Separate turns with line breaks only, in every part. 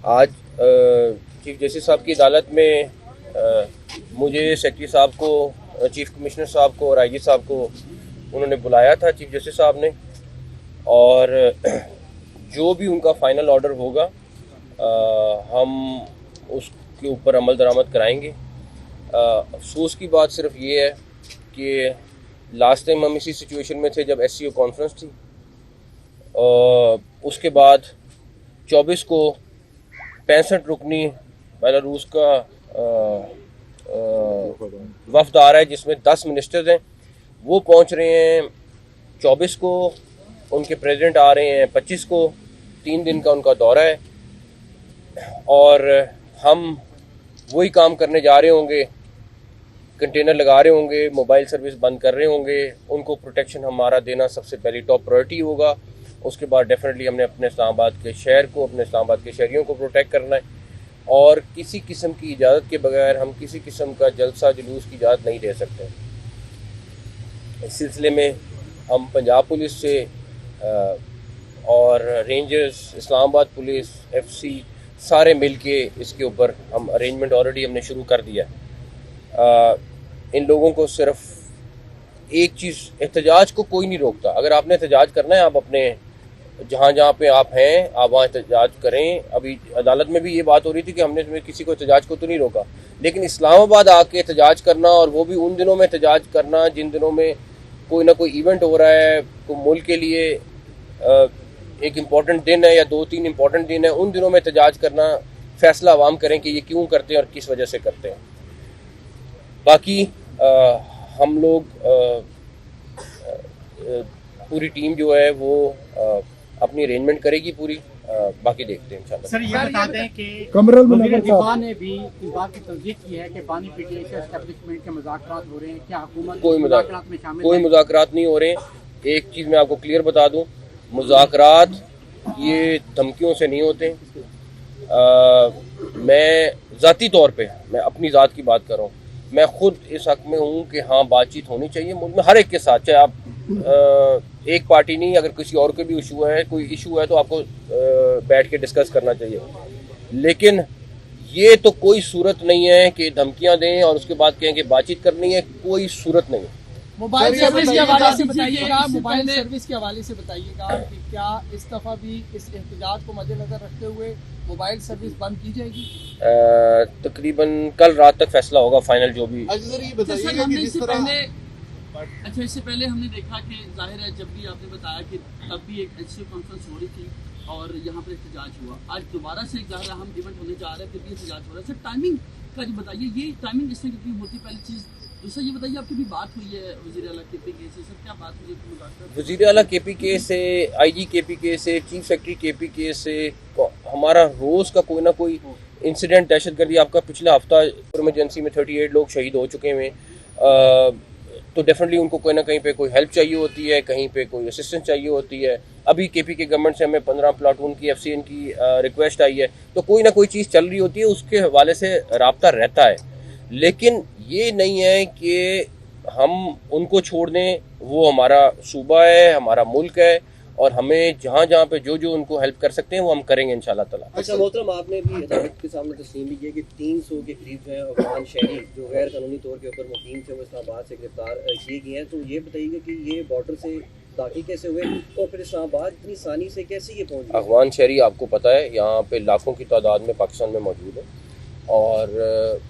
आज chief justice साहब की अदालत में मुझे सेक्रेटरी साहब को, चीफ कमिश्नर साहब को और आईजी साहब को उन्होंने बुलाया था चीफ जस्टिस साहब ने, और जो भी उनका फाइनल ऑर्डर होगा हम उसके ऊपर अमल दरामद कराएंगे। अफसोस की बात सिर्फ ये है कि लास्ट टाइम हम इसी सिचुएशन में थे जब एससीओ कॉन्फ्रेंस थी, उसके बाद 24 को 65 रुकनी बेलारूस का वफद आ रहा है जिसमें 10 मिनिस्टर्स हैं, वो पहुंच रहे हैं 24 को, उनके प्रेसिडेंट आ रहे हैं 25 को, 3 दिन का उनका दौरा है, और हम वही काम करने जा रहे होंगे, कंटेनर लगा रहे होंगे, मोबाइल सर्विस बंद कर रहे होंगे, उनको प्रोटेक्शन हमारा देना सबसे पहली टॉप प्रायोरिटी होगा। उसके बाद डेफिनेटली हमने अपने इस्लामाबाद के शहर को, अपने इस्लामाबाद के शहरियों को प्रोटेक्ट करना है, और किसी किस्म की इजाज़त के बगैर हम किसी किस्म का जलसा जुलूस की इजाज़त नहीं दे सकते। इस सिलसिले में हम पंजाब पुलिस से और रेंजर्स, इस्लामाबाद पुलिस, एफसी सारे मिल के इसके ऊपर हम अरेंजमेंट ऑलरेडी हमने शुरू कर दिया है। इन लोगों को सिर्फ एक चीज़, एहतजाज को कोई नहीं रोकता। अगर आपने एहतजाज करना है, आप अपने जहाँ पे आप हैं आप वहाँ एहतजाज करें। अभी अदालत में भी ये बात हो रही थी कि हमने किसी को एहतजाज को तो नहीं रोका, लेकिन इस्लामाबाद आके एहतजाज करना, और वो भी उन दिनों में एहतजाज करना जिन दिनों में कोई ना कोई इवेंट हो रहा है, कोई मुल्क के लिए एक इम्पॉर्टेंट दिन है या 2-3 इम्पॉर्टेंट दिन है, उन दिनों में एहतजाज करना, फैसला आवाम करें कि ये क्यों करते हैं और किस वजह से करते हैं। बाकी हम लोग पूरी टीम जो है वो अपनी अरेंजमेंट करेगी पूरी, बाकी देखते हैं इंशाल्लाह।
सर ये बता दें कि
कमरुल मुनव्वर
दिफा ने भी इस बात की तस्दीक की है कि पानी पीटीआई एस्टेब्लिशमेंट के मुज़ाकरात हो रहे हैं, क्या हुकूमत
कोई
मुज़ाकरात में शामिल
कोई मुज़ाकरात नहीं हो रहे हैं। एक चीज़ मैं आपको क्लियर बता दूं, मुज़ाकरात ये धमकियों से नहीं होते। मैं ज़ाती तौर पे, मैं अपनी ज़ात की बात कर रहा हूँ, मैं खुद इस हक़ में हूँ कि हाँ बातचीत होनी चाहिए मुल्क में हर एक के साथ, चाहे आप एक पार्टी नहीं, अगर किसी और के भी इशू है, कोई इशू है तो आपको बैठ के डिस्कस करना चाहिए। लेकिन ये तो कोई सूरत नहीं है कि धमकियां दें और उसके बाद कहें कि बातचीत करनी है, कोई सूरत नहीं है।
मोबाइल सर्विस के हवाले से बताइएगा, मोबाइल सर्विस के हवाले से बताइएगा कि क्या इस दफ़ा भी इस एहतजाज को मद्देनजर रखते हुए मोबाइल सर्विस बंद की जाएगी?
तकरीबन कल रात तक फैसला होगा फाइनल जो भी।
अच्छा, इससे पहले हमने देखा कि जाहिर है जब भी आपने बताया कि तब भी एक एससीओ कॉन्फ्रेंस हो रही थी और यहाँ पर एहतजाज हुआ, आज दोबारा से जाहिर है हम इवेंट होने जा रहे हैं, फिर भी एहतजाज हो रहा है। सर टाइमिंग का जो बताइए, ये टाइमिंग इसमें कितनी होती है? पहली चीज़। दूसरा ये बताइए, आपकी भी बात हुई है वज़ीर आला KPK से, सर क्या बात हुई है?
वज़ीर आला KPK से, IG KPK से, चीफ सेक्रेटरी KPK से हमारा रोज़ का कोई ना कोई इंसिडेंट, दहशतगर्दी, आपका पिछला हफ्ता इमरजेंसी में 38 लोग शहीद हो चुके हैं, तो डेफिनेटली उनको कोई ना कहीं पे कोई हेल्प चाहिए होती है, कहीं पे कोई असिस्टेंस चाहिए होती है। अभी KPK गवर्नमेंट से हमें 15 प्लाटून की FCN की रिक्वेस्ट आई है, तो कोई ना कोई चीज़ चल रही होती है, उसके हवाले से राब्ता रहता है। लेकिन ये नहीं है कि हम उनको छोड़ दें, वो हमारा सूबा है, हमारा मुल्क है, और हमें जहाँ जहाँ पे जो जो उनको हेल्प कर सकते हैं वो हम करेंगे इंशाल्लाह ताला।
अच्छा मोहतरम, आपने भी अदालत के सामने तस्लीम भी किया कि 300 के करीब जो है अफगान शहरी जो गैर कानूनी तौर के ऊपर मुकीम थे वो इस्लामाबाद से गिरफ्तार किए गए हैं, तो ये बताइएगा कि ये बॉर्डर से दाखिल कैसे हुए और फिर इस्लामाबाद इतनी आसानी से कैसे ये पहुँचे?
अफगान शहरी आपको पता है यहाँ पे लाखों की तादाद में पाकिस्तान में मौजूद है, और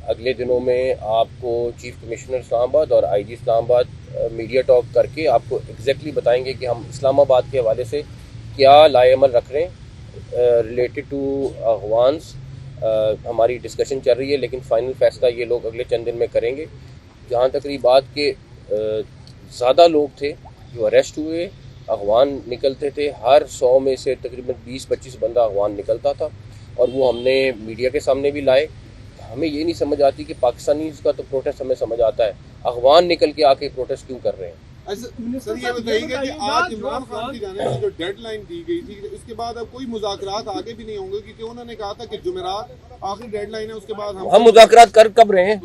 अगले दिनों में आपको चीफ कमिश्नर इस्लामाबाद और IG इस्लामाबाद मीडिया टॉक करके आपको एग्जैक्टली बताएंगे कि हम इस्लामाबाद के हवाले से क्या लाएअमल रख रहे हैं रिलेटेड टू अफगान्स। हमारी डिस्कशन चल रही है, लेकिन फ़ाइनल फैसला ये लोग अगले चंद दिन में करेंगे। जहाँ तक रही बात के ज़्यादा लोग थे जो अरेस्ट हुए, अफगान निकलते थे, हर 100 में से तकरीबन 20-25 बंदा अफगान निकलता था, और वो हमने मीडिया के सामने भी लाए। हमें ये नहीं समझ आती कि पाकिस्तानी का तो प्रोटेस्ट हमें समझ आता है, अफगान निकल के आके प्रोटेस्ट क्यों कर रहे हैं?
सर ये बताइएगा कि आज इमरान खान की जाने से जो डेडलाइन दी गई थी, उसके बाद अब कोई मुज़ाकरात आगे भी नहीं होंगे, क्योंकि उन्होंने कहा था कि जुमेरात आखिरी डेडलाइन है, उसके बाद हम
मुज़ाकरात कर कब रहे हैं?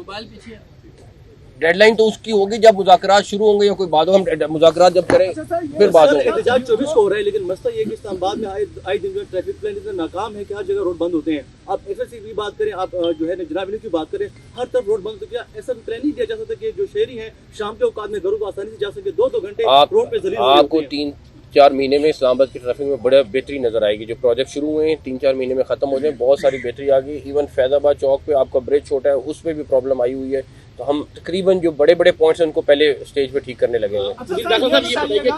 डेडलाइन तो उसकी होगी जब मुज़ाकरात शुरू होंगे या कोई बात हो, हम मुज़ाकरात जब करें फिर बात होगी।
एहतजाज 24 को हो रहा है, लेकिन मसला ये है कि इस्लामाबाद में आए दिन जो ट्रैफिक प्लान इतना नाकाम है कि हर जगह रोड बंद होते हैं। आप एसएससी की बात करें, आप जो है जनाब की बात करें, हर तरफ रोड बंद। तो क्या ऐसा प्लान नहीं दिया जा सकता कि जो शहरी हैं शाम के औकात में घरों को आसानी से जा सके, 2-2 घंटे रोड पे जलील
आपको 3-4 महीने में इस्लामाबाद की ट्रैफिक में बड़ा बेहतरी नजर आएगी। जो प्रोजेक्ट शुरू हुए हैं 3-4 महीने में खत्म हो जाए, बहुत सारी बेहतरी आ गई। इवन फैजाबाद चौक पे आपका ब्रिज छोटा है, उस पर भी प्रॉब्लम आई हुई है। तो हम तकरीबन जो बड़े बड़े पॉइंट्स हैं उनको पहले स्टेज पे ठीक करने लगे हैं।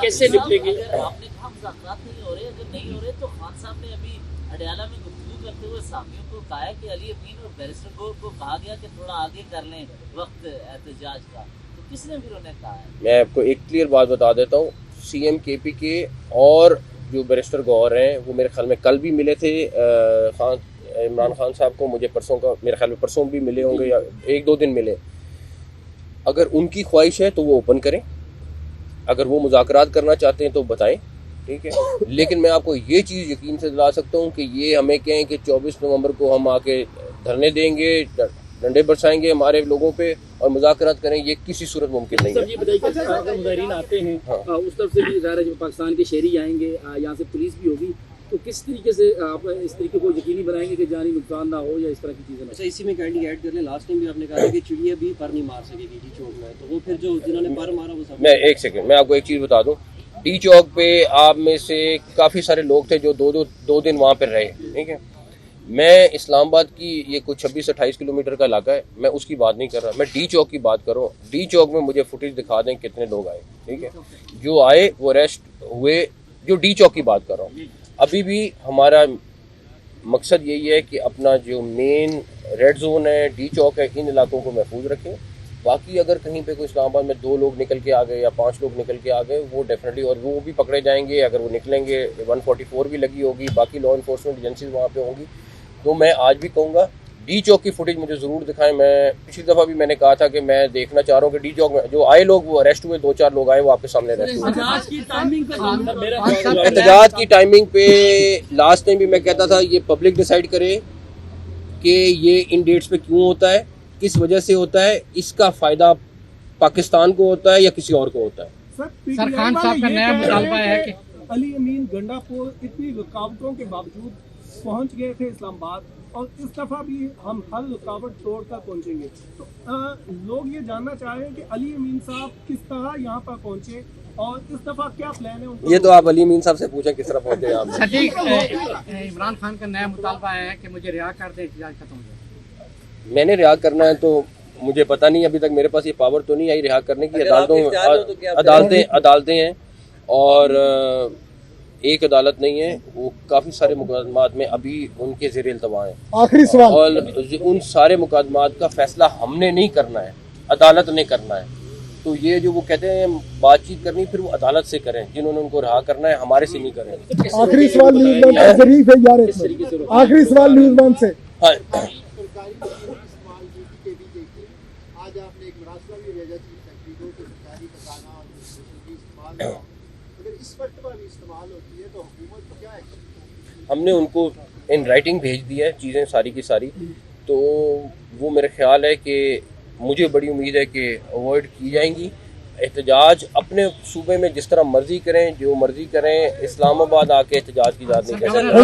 कैसे निपटेंगे?
आपने कहा मुज़ाकरात नहीं हो रहे, अगर नहीं हो रहे तो खान साहब ने अभी अडयाला में गुफ्तगू करते हुए साथियों को कहा है कि अली अमीन और बैरिस्टर को कहा गया कि थोड़ा आगे कर लें वक्त एहतजाज का, तो किसने फिर उन्हें कहा है?
मैं आपको एक क्लियर बात बता देता हूँ, CM KP के और जो बैरिस्टर गौर हैं वो मेरे ख्याल में कल भी मिले थे इमरान खान साहब को। मुझे परसों का मेरे ख्याल में परसों भी मिले होंगे या 1-2 दिन मिले। अगर उनकी ख्वाहिश है तो वो ओपन करें, अगर वो मुज़ाकरात करना चाहते हैं तो बताएं, ठीक है। लेकिन मैं आपको ये चीज़ यकीन से दिला सकता हूँ कि ये हमें कहें कि 24 नवंबर को हम आके धरने देंगे, डंडे बरसाएंगे हमारे लोगों पे और मुज़ाकरात करें, ये किसी सूरत मुमकिन नहीं है।
ये बताइए कि अगर मुजाहिरीन आते हैं उस तरफ से भी ज़ाहिर है पाकिस्तान के शहरी आएंगे, यहाँ से पुलिस भी होगी, तो किस तरीके से आप इस तरीके को यकीनी बनाएंगे कि जानी नुकसान ना हो या इस तरह की चीज़ें?
अच्छा, इसी में काइंडली ऐड कर लें, लास्ट टाइम भी आपने कहा था कि चिड़िया भी पर नहीं मार सकेगी डी चौक में, तो वो फिर जो जिन्होंने पर मारा वो सब।
मैं एक सेकंड मैं आपको एक चीज़ बता दूं, डी चौक पे आप में से काफ़ी सारे लोग थे जो दो दिन वहाँ पर रहे, ठीक है। मैं इस्लामाबाद की ये कुछ 26-28 किलोमीटर का इलाका है, मैं उसकी बात नहीं कर रहा, मैं डी चौक की बात कर रहा हूँ। डी चौक में मुझे फुटेज दिखा दें कितने लोग आए, ठीक है। जो आए वो अरेस्ट हुए, जो डी चौक की बात कर रहा हूँ। अभी भी हमारा मकसद यही है कि अपना जो मेन रेड जोन है, डी चौक है, इन इलाकों को महफूज रखें। बाकी अगर कहीं पे कोई इस्लामाबाद में 2 लोग निकल के आ गए या 5 लोग निकल के आ गए, वो डेफिनेटली और वो भी पकड़े जाएंगे। अगर वो निकलेंगे 144 भी लगी होगी, बाकी लॉ इन्फोर्समेंट एजेंसीज वहाँ पे होंगी। तो मैं आज भी कहूँगा डी चौक की फुटेज मुझे ज़रूर दिखाएं। मैं पिछली दफ़ा भी मैंने कहा था कि मैं देखना चाह रहा हूँ कि डी चौक में जो आए लोग वो अरेस्ट हुए, 2-4 लोग आए वो आपके सामने अरेस्ट हुए। एहतजाज की टाइमिंग पे लास्ट टाइम भी मैं कहता था ये पब्लिक डिसाइड करे कि ये इन डेट्स पे क्यों होता है, किस वजह से होता है, इसका फ़ायदा पाकिस्तान को होता है या किसी और को होता है।
सर खान साहब का नया मुतालबा है कि
अली अमीन गंडापुर इतनी रुकावटों के बावजूद पहुंच गए थे इस्लामाबाद, और इस दफ़ा भी हम हर रुकावट तोड़कर पहुंचेंगे। तो लोग ये जानना चाह रहे हैं कि अली अमीन साहब किस तरह यहाँ पर पहुंचे और इस दफ़ा क्या प्लान है।
ये तो आप अली अमीन साहब से पूछें किस तरह पहुंचे आप।
सटीक इमरान खान का नया मुतालबा है कि मुझे रिहा कर दें, एहतजाज खत्म हो जाए।
मैंने रिहा करना है तो मुझे पता नहीं, अभी तक मेरे पास ये पावर तो नहीं आई रिहा करने की। अदालतें हैं और एक अदालत नहीं है, वो काफ़ी सारे मुकदमात में अभी उनके ज़ेर इल्तवा हैं।
आखिरी सवाल,
और उन सारे मुकदमात का फैसला हमने नहीं करना है, अदालत ने करना है। तो ये जो वो कहते हैं बातचीत करनी, फिर वो अदालत से करें, जिन्होंने उनको रहा करना है, हमारे से नहीं करें।
आखिरी सवाल न्यूज़ वन से शरीफ है यार, आखिरी सवाल न्यूज़ वन से।
हाँ,
आज आपने एक मुरासला भी भेजा थी तकरीरों के सरकारी खजाना और इस्तेमाल, अगर इस वक्त पर भी इस्तेमाल होती है तो हुकूमत को क्या एक्शन?
हमने उनको इन राइटिंग भेज दी है चीज़ें सारी की सारी। तो वो मेरा ख्याल है कि मुझे बड़ी उम्मीद है कि अवॉइड की जाएंगी। एहतजाज अपने सूबे में जिस तरह मर्जी करें, जो मर्जी करें, इस्लामाबाद आके एहतजाज की इजाज़त नहीं कर सकते।